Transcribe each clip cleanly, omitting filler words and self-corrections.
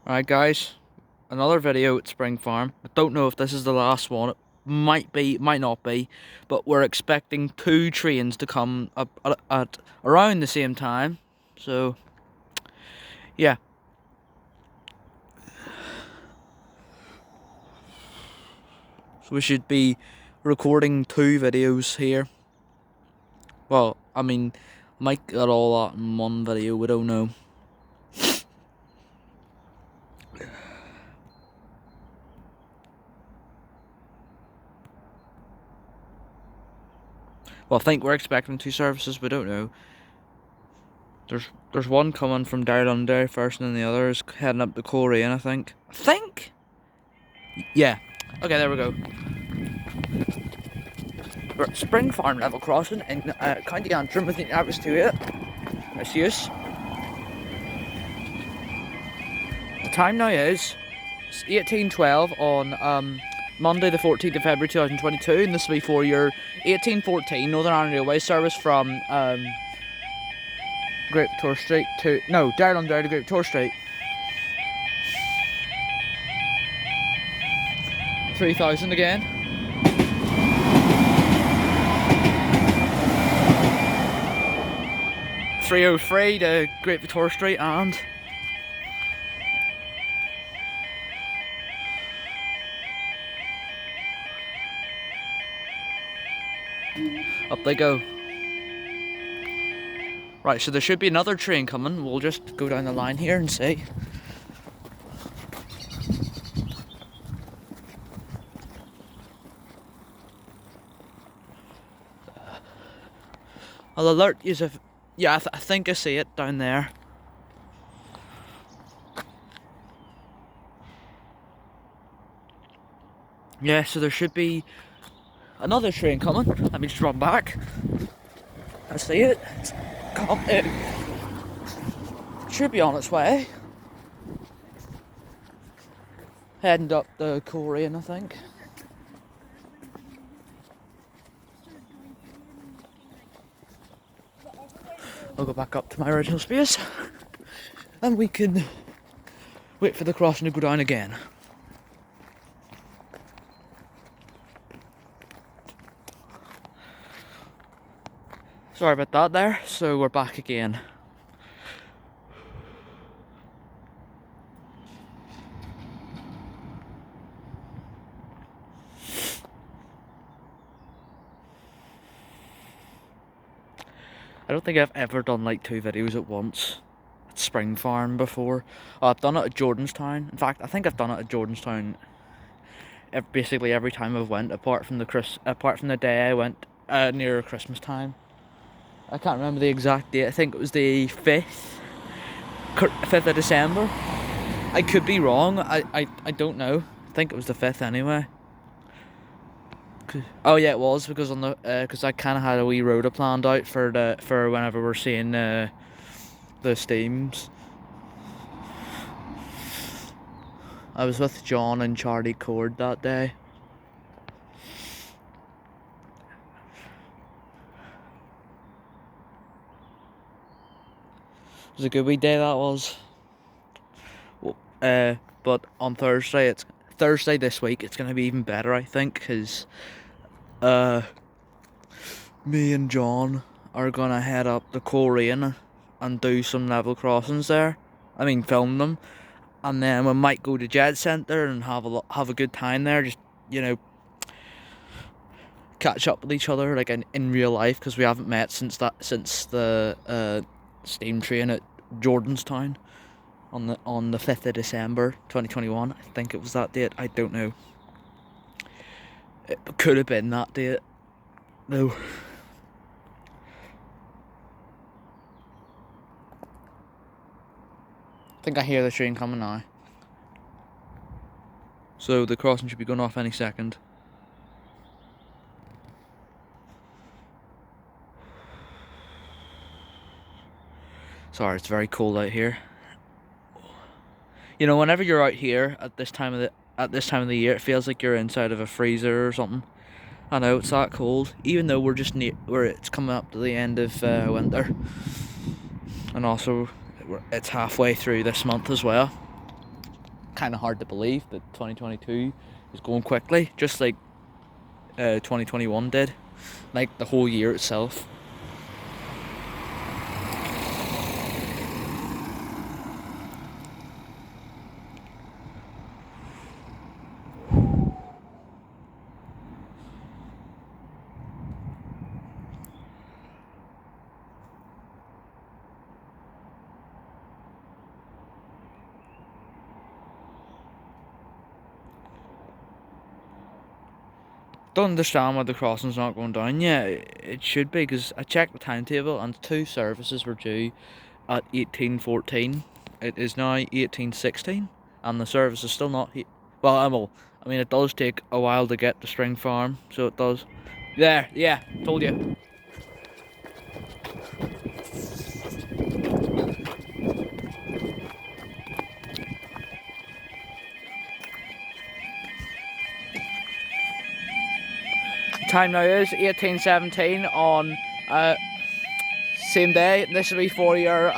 Alright guys, another video at Springfarm. I don't know if this is the last one. It might be, might not be, but we're expecting 2 trains to come up at around the same time. So, yeah. So we should be recording 2 videos here. Well, I mean, might get all that in one video, we don't know. Well, I think we're expecting 2 services, we don't know. There's one coming from down under first, and then the other is heading up to Korean, I think. Yeah. Okay, there we go. We're at Springfarm level crossing in County Antrim. I think that was to it. That's use. The time now is 18:12 on Monday the 14th of February 2022, and this will be for your 1814 Northern Ireland Railway service from Great Victoria Street to down under to Great Victoria Street. 3000 again. 303 to Great Victoria Street and up they go. Right, so there should be another train coming. We'll just go down the line here and see. I'll alert you if... Yeah, I think I see it down there. Yeah, so there should be another train coming. Let me just run back. I see it. It should be on its way. Heading up the Korean, I think. I'll go back up to my original space and we can wait for the crossing to go down again. Sorry about that there, so we're back again. I don't think I've ever done like 2 videos at once at Springfarm before. I've done it at Jordanstown. In fact, I think I've done it at Jordanstown basically every time I've went, apart from the day I went near Christmas time. I can't remember the exact date. I think it was the 5th of December. I could be wrong. I don't know. I think it was the 5th anyway. Oh yeah, it was because because I kind of had a wee rota planned out for whenever we're seeing the steams. I was with John and Charlie Cord that day. It was a good wee day that was. But on Thursday, Thursday this week, it's gonna be even better, I think, because me and John are gonna head up the Korean and do some level crossings there. I mean, film them, and then we might go to Jet Centre and have a good time there. Just, you know, catch up with each other like in real life, because we haven't met since the steam train at Jordanstown on the 5th of December 2021. I think it was that date. I don't know. It could have been that date. No. I think I hear the train coming now. So the crossing should be going off any second. Sorry, it's very cold out here. You know, whenever you're out here at this time of the year, it feels like you're inside of a freezer or something. I know it's that cold, even though we're just it's coming up to the end of winter, and also it's halfway through this month as well. kind of hard to believe that 2022 is going quickly, just like 2021 did, like the whole year itself. Don't understand why the crossing's not going down yet. It should be, because I checked the timetable and 2 services were due at 18:14. It is now 18:16 and the service is still not well, I mean, it does take a while to get to Springfarm, so it does. There, yeah, told you. Time now is 18:17 on same day. This will be for your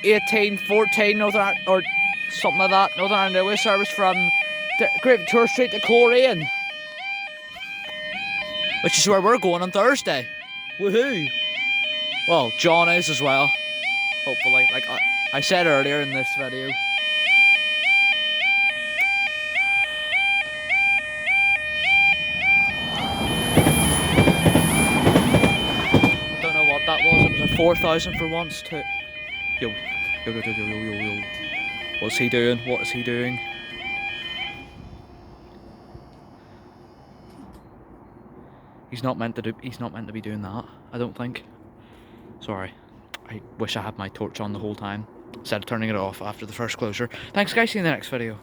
18:14 Northern or something like that, Northern Ireland Railway service from Great Victoria Street to Coleraine, which is where we're going on Thursday. Woohoo! Well, John is as well, hopefully, like I said earlier in this video. Don't know what that was. It was a 4,000 for once to. Yo. What's he doing? What is he doing? He's not meant to be doing that, I don't think. Sorry. I wish I had my torch on the whole time, instead of turning it off after the first closure. Thanks guys, see you in the next video.